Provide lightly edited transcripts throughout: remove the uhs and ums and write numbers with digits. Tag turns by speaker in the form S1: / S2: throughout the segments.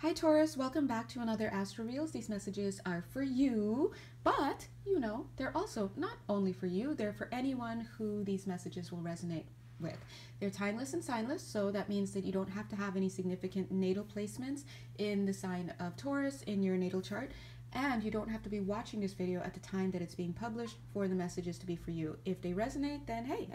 S1: Hi Taurus, welcome back to another Astro Reels. These messages are for you, but you know, they're also not only for you, they're for anyone who these messages will resonate with. They're timeless and signless, so that means that you don't have to have any significant natal placements in the sign of Taurus in your natal chart, and you don't have to be watching this video at the time that it's being published for the messages to be for you. If they resonate, then hey,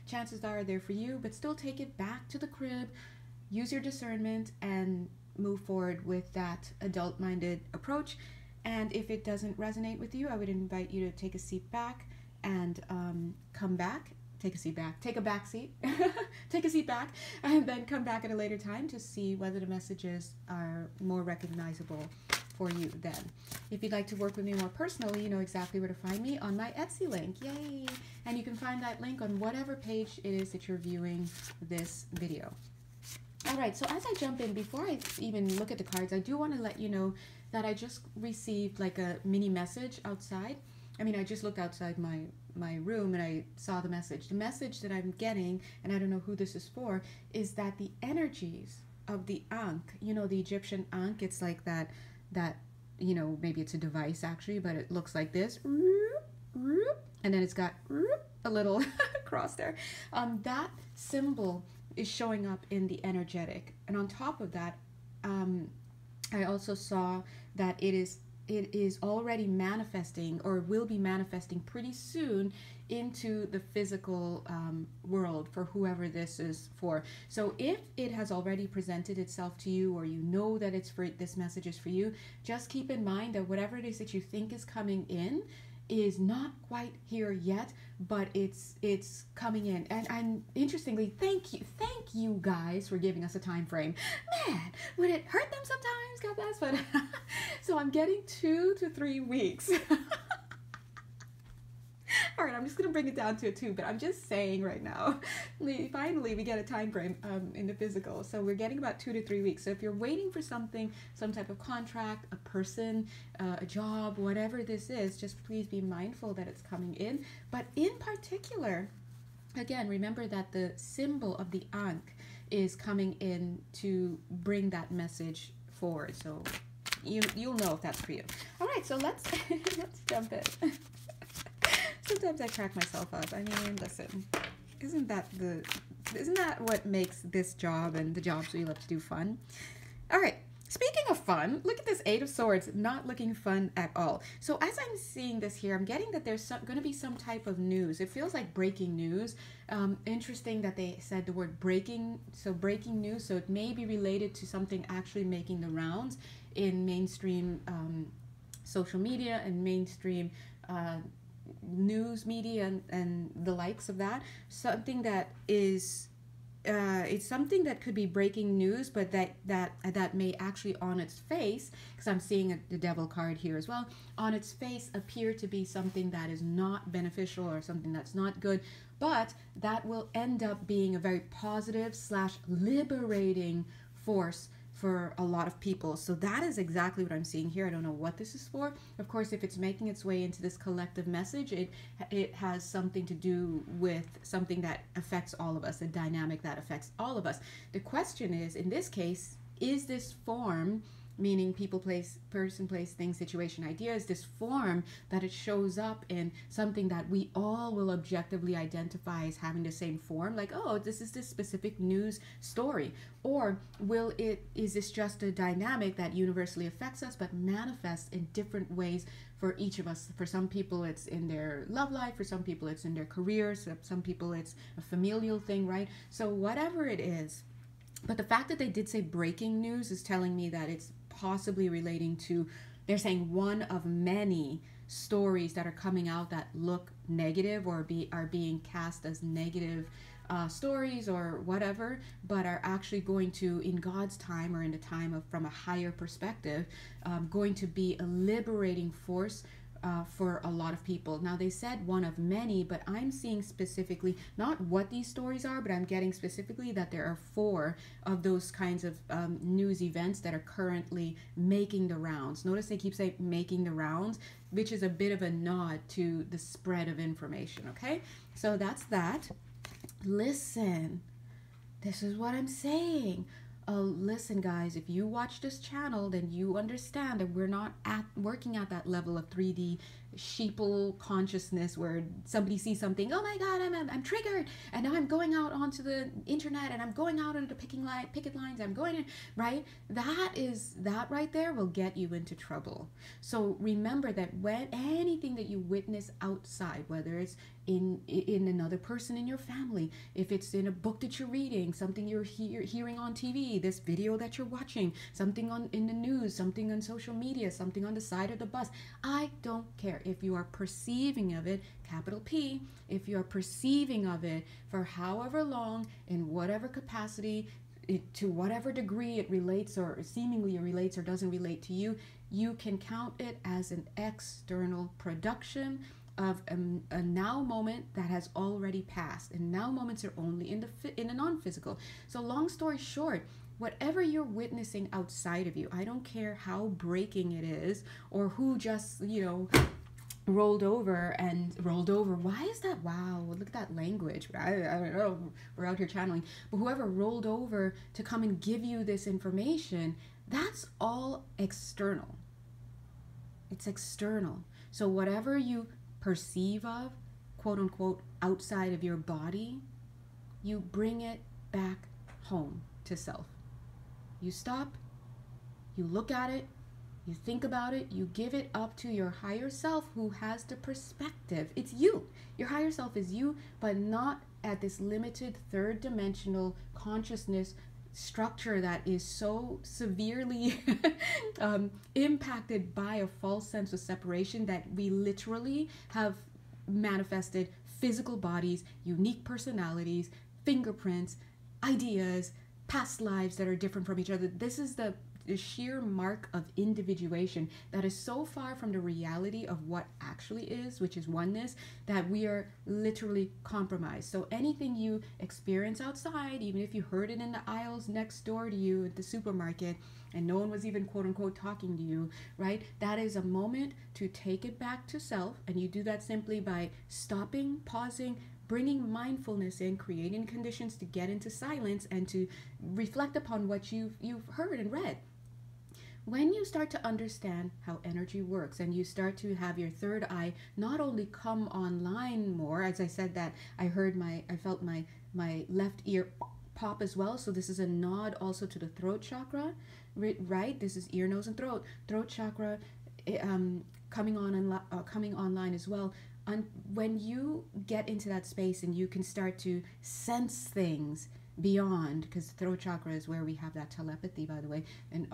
S1: chances are they're for you, but still take it back to the crib, use your discernment, and move forward with that adult-minded approach. And if it doesn't resonate with you, I would invite you to take a seat back and come back. Take a back seat, take a seat back, and then come back at a later time to see whether the messages are more recognizable for you then. If you'd like to work with me more personally, you know exactly where to find me on my Etsy link. Yay! And you can find that link on whatever page it is that you're viewing this video. All right, so as I jump in, before I even look at the cards, I do want to let you know that I just received like a mini message outside. I mean, I just looked outside my room and I saw the message. The message that I'm getting, and I don't know who this is for, is that the energies of the Ankh, you know, the Egyptian Ankh, it's like that, you know, maybe it's a device actually, but it looks like this. And then it's got a little cross there. That symbol is showing up in the energetic, and on top of that, I also saw that it is already manifesting, or will be manifesting pretty soon, into the physical world for whoever this is for. So if it has already presented itself to you, or you know that it's for, this message is for you, just keep in mind that whatever it is that you think is coming in is not quite here yet, but it's coming in. And interestingly, thank you guys for giving us a time frame. Man, would it hurt them sometimes? God bless. But so I'm getting 2 to 3 weeks. All right, I'm just going to bring it down to a 2, but I'm just saying right now, finally we get a time frame in the physical. So we're getting about 2 to 3 weeks. So if you're waiting for something, some type of contract, a person, a job, whatever this is, just please be mindful that it's coming in. But in particular, again, remember that the symbol of the Ankh is coming in to bring that message forward. So you'll know if that's for you. All right, so let's jump in. Sometimes I crack myself up. I mean, listen, isn't that what makes this job and the jobs we love to do fun? All right, speaking of fun, look at this 8 of Swords, not looking fun at all. So as I'm seeing this here, I'm getting that there's going to be some type of news. It feels like breaking news. Interesting that they said the word breaking, so breaking news, so it may be related to something actually making the rounds in mainstream social media and mainstream news media and the likes of that. Something that is it's something that could be breaking news, but that may actually on its face, because I'm seeing the Devil card here as well, on its face appear to be something that is not beneficial or something that's not good, but that will end up being a very positive / liberating force for a lot of people. So that is exactly what I'm seeing here. I don't know what this is for. Of course, if it's making its way into this collective message, it has something to do with something that affects all of us, a dynamic that affects all of us. The question is, in this case, is this form, meaning people, place, person, place, thing, situation, idea, is this form that it shows up in something that we all will objectively identify as having the same form, like, oh, this is this specific news story? Or is this just a dynamic that universally affects us but manifests in different ways for each of us? For some people it's in their love life, for some people it's in their careers, some people it's a familial thing, right? So whatever it is, but the fact that they did say breaking news is telling me that it's possibly relating to, they're saying, one of many stories that are coming out that look negative or are being cast as negative stories or whatever, but are actually going to, in God's time or in the time of, from a higher perspective, going to be a liberating force for a lot of people. Now they said one of many, but I'm seeing specifically not what these stories are, but I'm getting specifically that there are 4 of those kinds of news events that are currently making the rounds. Notice they keep saying making the rounds, which is a bit of a nod to the spread of information. Okay, so that's that. Listen, this is what I'm saying. Listen, guys, if you watch this channel, then you understand that we're not working at that level of 3D sheeple consciousness where somebody sees something, oh my god, I'm triggered, and now I'm going out onto the internet, and I'm going out into picket lines, I'm going in, right? That right there will get you into trouble. So remember that when anything that you witness outside, whether it's in another person in your family, if it's in a book that you're reading, something you're hearing on TV, this video that you're watching, something in the news, something on social media, something on the side of the bus, I don't care. If you are perceiving of it, capital P, if you are perceiving of it for however long, in whatever capacity, to whatever degree it relates or seemingly relates or doesn't relate to you, you can count it as an external production of a now moment that has already passed. And now moments are only in the non-physical. So long story short, whatever you're witnessing outside of you, I don't care how breaking it is or who just, rolled over. Why is that? Wow, look at that language. I don't know, we're out here channeling. But whoever rolled over to come and give you this information, that's all external. It's external. So whatever you perceive of, quote unquote, outside of your body, you bring it back home to self. You stop, you look at it, you think about it, you give it up to your higher self who has the perspective. It's you. Your higher self is you, but not at this limited third dimensional consciousness structure that is so severely impacted by a false sense of separation that we literally have manifested physical bodies, unique personalities, fingerprints, ideas, past lives that are different from each other. This is the sheer mark of individuation that is so far from the reality of what actually is, which is oneness, that we are literally compromised. So anything you experience outside, even if you heard it in the aisles next door to you at the supermarket and no one was even quote unquote talking to you, right? That is a moment to take it back to self, and you do that simply by stopping, pausing, bringing mindfulness in, creating conditions to get into silence and to reflect upon what you've heard and read. When you start to understand how energy works and you start to have your third eye not only come online more, as I said that I felt my left ear pop as well. So this is a nod also to the throat chakra, right? This is ear, nose, and throat. Throat chakra coming online as well. When you get into that space and you can start to sense things beyond, because the throat chakra is where we have that telepathy, by the way, and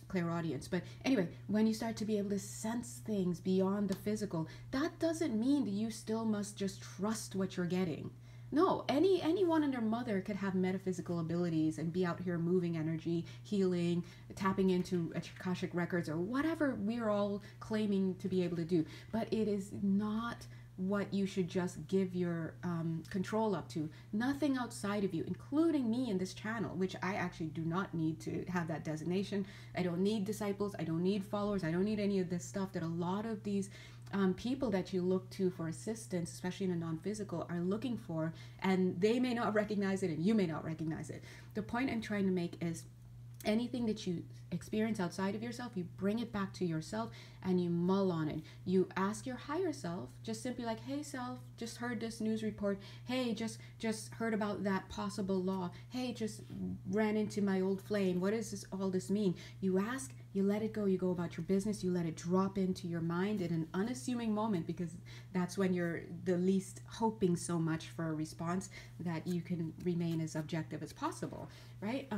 S1: clairaudience. But anyway, when you start to be able to sense things beyond the physical, that doesn't mean that you still must just trust what you're getting. No, anyone and their mother could have metaphysical abilities and be out here moving energy, healing, tapping into Akashic records or whatever we're all claiming to be able to do. But it is not what you should just give your control up to. Nothing outside of you, including me in this channel, which I actually do not need to have that designation. I don't need disciples. I don't need followers. I don't need any of this stuff that a lot of these people that you look to for assistance, especially in a non-physical, are looking for, and they may not recognize it and you may not recognize it. The point I'm trying to make is anything that you experience outside of yourself, you bring it back to yourself and you mull on it. You ask your higher self, just simply like, hey self, just heard this news report. Hey, just heard about that possible law. Hey, just ran into my old flame. What does all this mean? You ask, you let it go, you go about your business, you let it drop into your mind in an unassuming moment, because that's when you're the least hoping so much for a response, that you can remain as objective as possible, right?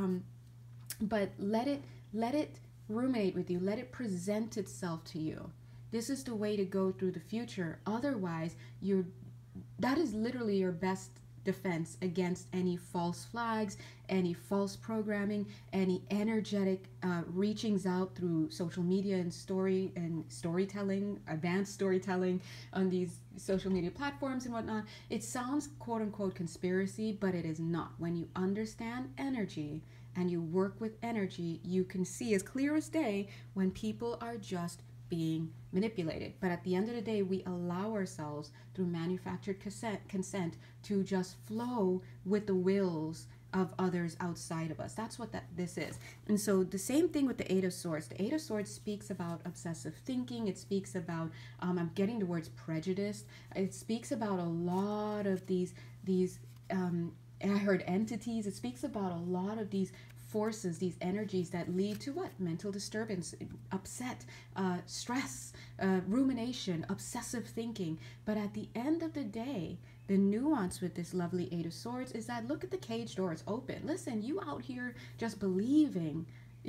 S1: But let it ruminate with you. Let it present itself to you. This is the way to go through the future. Otherwise, that is literally your best defense against any false flags, any false programming, any energetic reachings out through social media and storytelling, advanced storytelling on these social media platforms and whatnot. It sounds quote unquote conspiracy, but it is not. When you understand energy and you work with energy, you can see as clear as day when people are just being manipulated. But at the end of the day, we allow ourselves through manufactured consent to just flow with the wills of others outside of us. That's what this is. And so the same thing with the Eight of Swords. The Eight of Swords speaks about obsessive thinking. It speaks about, I'm getting the words prejudice. It speaks about a lot of these, I heard entities. It speaks about a lot of these forces, these energies that lead to what? Mental disturbance, upset, stress, rumination, obsessive thinking. But at the end of the day, the nuance with this lovely Eight of Swords is that look at the cage door, it's open. Listen, you out here just believing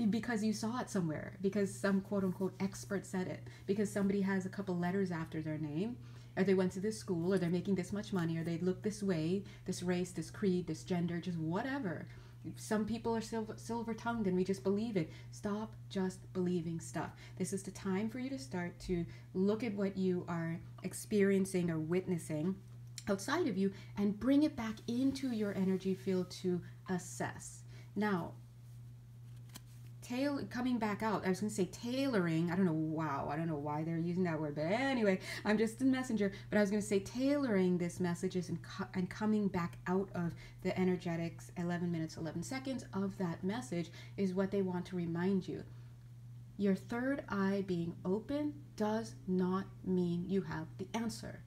S1: because you saw it somewhere, because some quote unquote expert said it, because somebody has a couple letters after their name, or they went to this school, or they're making this much money, or they look this way, this race, this creed, this gender, just whatever. Some people are silver-tongued and we just believe it. Stop just believing stuff. This is the time for you to start to look at what you are experiencing or witnessing outside of you and bring it back into your energy field to assess. Now, coming back out, I was going to say tailoring. I don't know why they're using that word, but anyway, I'm just a messenger. But I was going to say tailoring this messages and coming back out of the energetics 11 minutes, 11 seconds of that message is what they want to remind you. Your third eye being open does not mean you have the answer.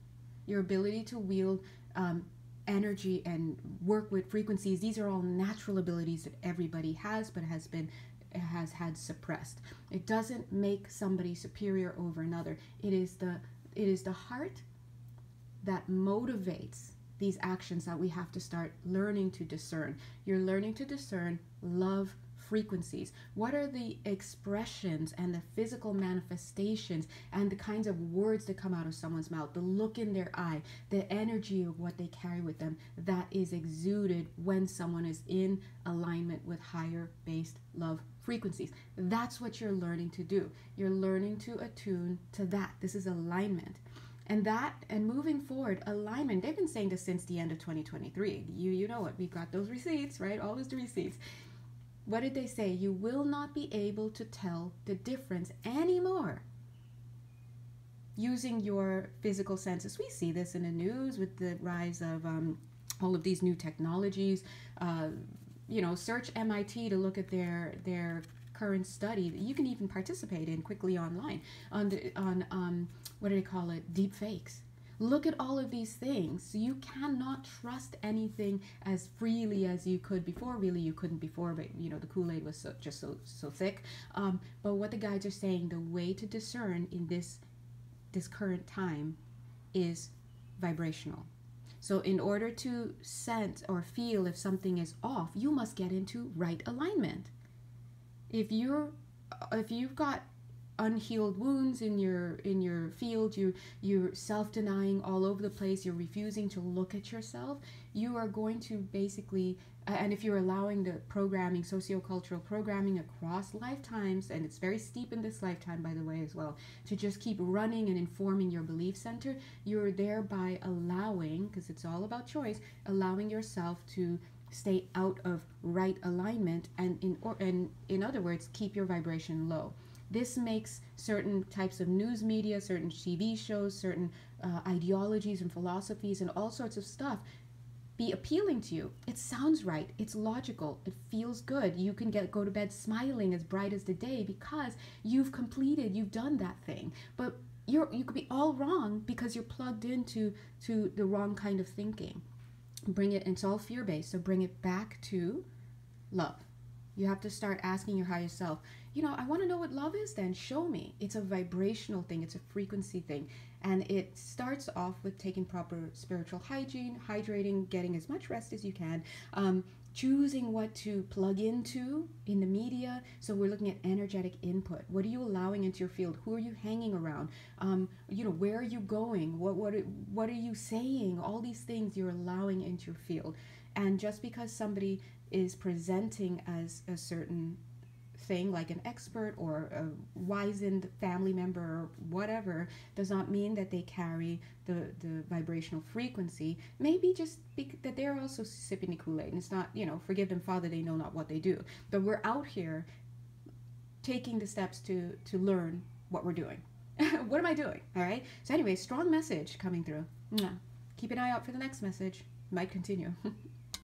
S1: Your ability to wield energy and work with frequencies, these are all natural abilities that everybody has, but has had suppressed. It doesn't make somebody superior over another. It is the heart that motivates these actions that we have to start learning to discern. You're learning to discern love frequencies. What are the expressions and the physical manifestations and the kinds of words that come out of someone's mouth, the look in their eye, the energy of what they carry with them that is exuded when someone is in alignment with higher based love frequencies. That's what you're learning to do. You're learning to attune to that. This is alignment. And moving forward, alignment, they've been saying this since the end of 2023. You know what, we've got those receipts, right? All those receipts. What did they say? You will not be able to tell the difference anymore using your physical senses. We see this in the news with the rise of all of these new technologies. Search MIT to look at their current study that you can even participate in quickly online on what do they call it? Deep fakes. Look at all of these things. So you cannot trust anything as freely as you could before. Really, you couldn't before, but the Kool-Aid was so thick. But what the guides are saying, the way to discern in this current time is vibrational. So in order to sense or feel if something is off, you must get into right alignment. If you've got unhealed wounds in your field, you're self-denying all over the place, you're refusing to look at yourself, you are going to basically, and if you're allowing the programming, sociocultural programming across lifetimes, and it's very steep in this lifetime, by the way, as well, to just keep running and informing your belief center, you're thereby allowing, because it's all about choice, allowing yourself to stay out of right alignment, and in other words, keep your vibration low. This makes certain types of news media, certain TV shows, certain ideologies and philosophies and all sorts of stuff be appealing to you. It sounds right. It's logical. It feels good. You can go to bed smiling as bright as the day because you've done that thing. But you could be all wrong because you're plugged into the wrong kind of thinking. It's all fear-based, so bring it back to love. You have to start asking your higher self, I want to know what love is, then show me. It's a vibrational thing. It's a frequency thing. And it starts off with taking proper spiritual hygiene, hydrating, getting as much rest as you can, choosing what to plug into in the media. So we're looking at energetic input. What are you allowing into your field? Who are you hanging around? Where are you going? What are you saying? All these things you're allowing into your field. And just because somebody is presenting as a certain thing, like an expert or a wizened family member or whatever, does not mean that they carry the vibrational frequency. Maybe just that they're also sipping the Kool-Aid, and it's not, forgive them, Father, they know not what they do. But we're out here taking the steps to learn what we're doing. What am I doing? All right. So anyway, strong message coming through. Keep an eye out for the next message. Might continue.